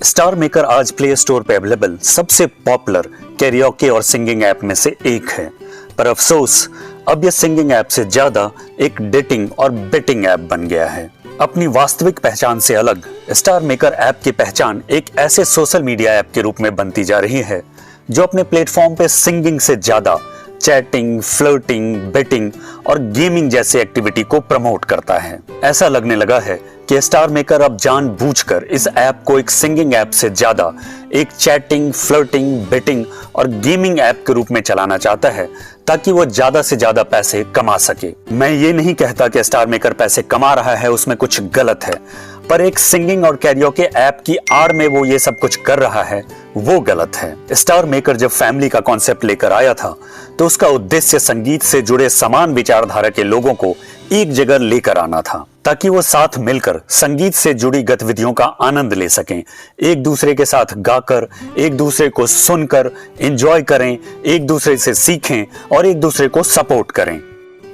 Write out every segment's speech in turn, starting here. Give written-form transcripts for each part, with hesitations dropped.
Star maker आज play store पे available सबसे पॉपुलर कैरियोके और सिंगिंग ऐप में से एक है, पर अफसोस अब यह सिंगिंग ऐप से ज्यादा एक डेटिंग और बेटिंग ऐप बन गया है। अपनी वास्तविक पहचान से अलग स्टार मेकर ऐप की पहचान एक ऐसे सोशल मीडिया ऐप के रूप में बनती जा रही है जो अपने प्लेटफॉर्म पे सिंगिंग से ज्यादा चैटिंग, फ्लर्टिंग, बेटिंग और गेमिंग जैसे एक्टिविटी को प्रमोट करता है। ऐसा लगने लगा है कि स्टार मेकर अब जानबूझकर इस ऐप को एक सिंगिंग ऐप से ज्यादा एक चैटिंग, फ्लर्टिंग, बेटिंग और गेमिंग ऐप के रूप में चलाना चाहता है ताकि वो ज्यादा से ज्यादा पैसे कमा सके। मैं ये नहीं कहता कि स्टार मेकर पैसे कमा रहा है उसमें कुछ गलत है, पर एक सिंगिंग और कैरियोके ऐप की आड़ में वो ये सब कुछ कर रहा है वो गलत है। स्टार मेकर जब फैमिली का कॉन्सेप्ट लेकर आया था तो उसका उद्देश्य संगीत से जुड़े समान विचारधारा के लोगों को एक जगह लेकर आना था ताकि वो साथ मिलकर संगीत से जुड़ी गतिविधियों का आनंद ले सकें, एक दूसरे के साथ गाकर, एक दूसरे को सुनकर एंजॉय करें, एक दूसरे से सीखें और एक दूसरे को सपोर्ट करें।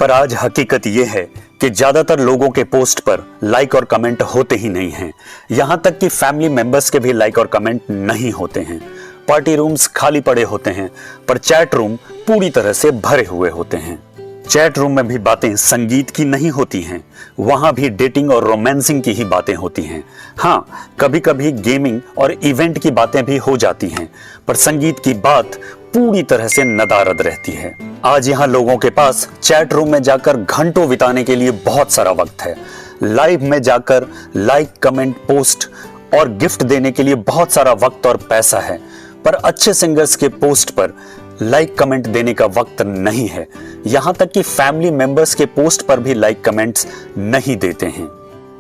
पर आज हकीकत ये है कि ज्यादातर लोगों के पोस्ट पर लाइक और कमेंट होते ही नहीं हैं। यहां तक कि फैमिली मेंबर्स के भी लाइक और कमेंट नहीं होते हैं। पार्टी रूम्स खाली पड़े होते हैं, पर चैट रूम पूरी तरह से भरे हुए होते हैं। चैट रूम में भी बातें संगीत की नहीं होती हैं, वहां भी डेटिंग और रोमांसिंग की ही बातें होती हैं। हाँ, कभी कभी गेमिंग और इवेंट की बातें भी हो जाती हैं, पर संगीत की बात पूरी तरह से नदारद रहती है। आज यहाँ लोगों के पास चैट रूम में जाकर घंटों बिताने के लिए बहुत सारा वक्त है। लाइव में जाकर लाइक, कमेंट, पोस्ट और गिफ्ट देने के लिए बहुत सारा वक्त और पैसा है, पर अच्छे सिंगर्स के पोस्ट पर लाइक कमेंट देने का वक्त नहीं है। यहां तक कि फैमिली मेंबर्स के पोस्ट पर भी लाइक कमेंट्स नहीं देते हैं।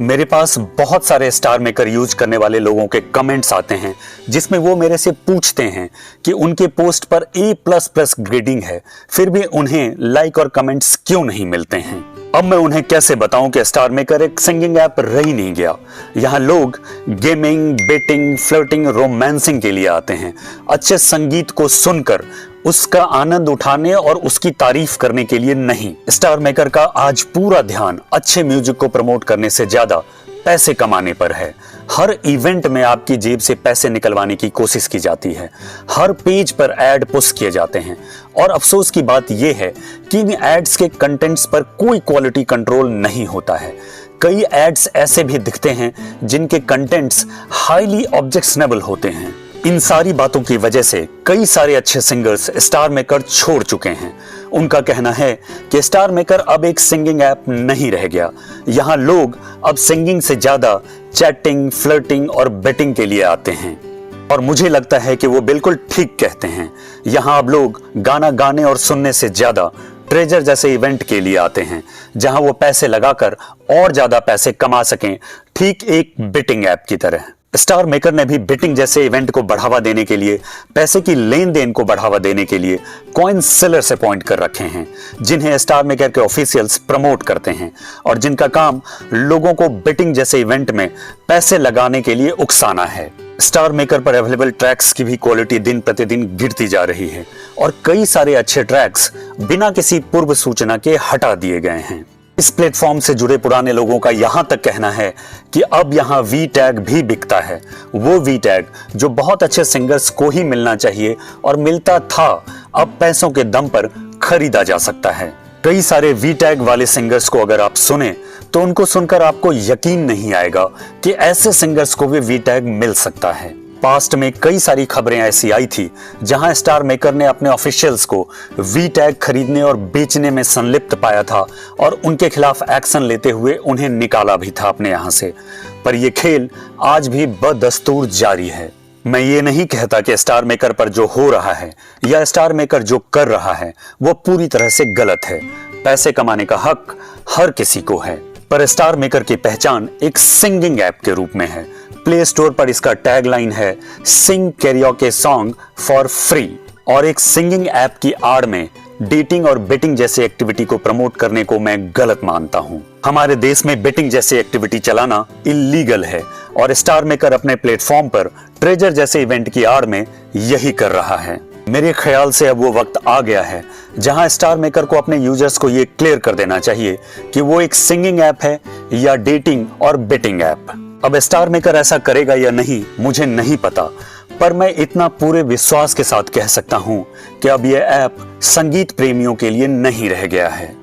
मेरे पास बहुत सारे स्टार मेकर यूज करने वाले लोगों के कमेंट्स आते हैं जिसमें वो मेरे से पूछते हैं कि उनके पोस्ट पर A++ ग्रेडिंग है, फिर भी उन्हें लाइक और कमेंट्स क्यों नहीं मिलते हैं। अब मैं उन्हें कैसे बताऊं कि स्टार मेकर एक सिंगिंग ऐप रह ही नहीं गया। यहाँ लोग गेमिंग, बेटिंग, फ्लर्टिंग, रोमांसिंग के लिए आते हैं, अच्छे संगीत को सुनकर उसका आनंद उठाने और उसकी तारीफ करने के लिए नहीं। स्टार मेकर का आज पूरा ध्यान अच्छे म्यूजिक को प्रमोट करने से ज्यादा पैसे कमाने पर है। हर इवेंट में आपकी जेब से पैसे निकलवाने की कोशिश की जाती है, हर पेज पर ऐड पुश किए जाते हैं और अफसोस की बात यह है कि इन एड्स के कंटेंट्स पर कोई क्वालिटी कंट्रोल नहीं होता है। कई एड्स ऐसे भी दिखते हैं जिनके कंटेंट्स हाईली ऑब्जेक्शनेबल होते हैं। इन सारी बातों की वजह से कई सारे अच्छे सिंगर्स स्टार मेकर छोड़ चुके हैं। उनका कहना है कि स्टार मेकर अब एक सिंगिंग ऐप नहीं रह गया। यहाँ लोग अब सिंगिंग से ज्यादा चैटिंग, फ्लर्टिंग और बेटिंग के लिए आते हैं और मुझे लगता है कि वो बिल्कुल ठीक कहते हैं। यहाँ अब लोग गाना गाने और सुनने से ज्यादा ट्रेजर जैसे इवेंट के लिए आते हैं जहां वो पैसे लगाकर और ज्यादा पैसे कमा सकें, ठीक एक बेटिंग ऐप की तरह। स्टार मेकर ने भी बेटिंग जैसे इवेंट को बढ़ावा देने के लिए, पैसे की लेन देन को बढ़ावा देने के लिए कॉइन सेलर्स अपॉइंट कर रखे हैं जिन्हें स्टार मेकर के ऑफिशियल्स प्रमोट करते हैं और जिनका काम लोगों को बेटिंग जैसे इवेंट में पैसे लगाने के लिए उकसाना है। स्टार मेकर पर अवेलेबल ट्रैक्स की भी क्वालिटी दिन प्रतिदिन गिरती जा रही है और कई सारे अच्छे ट्रैक्स बिना किसी पूर्व सूचना के हटा दिए गए हैं। इस प्लेटफॉर्म से जुड़े पुराने लोगों का यहां तक कहना है कि अब यहां वी टैग भी बिकता है, वो वी टैग जो बहुत अच्छे सिंगर्स को ही मिलना चाहिए और मिलता था, अब पैसों के दम पर खरीदा जा सकता है। कई सारे वी टैग वाले सिंगर्स को अगर आप सुने तो उनको सुनकर आपको यकीन नहीं आएगा कि ऐसे सिंगर्स को भी वी टैग मिल सकता है। पास्ट में कई सारी खबरें ऐसी आई थी जहां स्टार मेकर ने अपने ऑफिशियल्स को वी टैग खरीदने और बेचने में संलिप्त पाया था और उनके खिलाफ एक्शन लेते हुए उन्हें निकाला भी था अपने यहां से, पर यह खेल आज भी बदस्तूर जारी है। मैं ये नहीं कहता कि स्टार मेकर पर जो हो रहा है या स्टार मेकर जो कर रहा है वो पूरी तरह से गलत है। पैसे कमाने का हक हर किसी को है, पर स्टार मेकर की पहचान एक सिंगिंग ऐप के रूप में है। प्ले स्टोर पर इसका टैगलाइन है सिंग कैरियोके सॉन्ग फॉर फ्री और एक सिंगिंग ऐप की आड़ में डेटिंग और बेटिंग जैसी एक्टिविटी को प्रमोट करने को मैं गलत मानता हूं। हमारे देश में बेटिंग जैसी एक्टिविटी चलाना इल्लीगल है और स्टार मेकर अपने प्लेटफॉर्म पर ट्रेजर जैसे इवेंट की आड़ में यही कर रहा है। मेरे ख्याल से अब वो वक्त आ गया है जहां स्टार मेकर को अपने यूजर्स को ये क्लियर कर देना चाहिए कि वो एक सिंगिंग ऐप है या डेटिंग और बेटिंग ऐप। अब स्टार मेकर ऐसा करेगा या नहीं मुझे नहीं पता, पर मैं इतना पूरे विश्वास के साथ कह सकता हूं कि अब यह ऐप संगीत प्रेमियों के लिए नहीं रह गया है।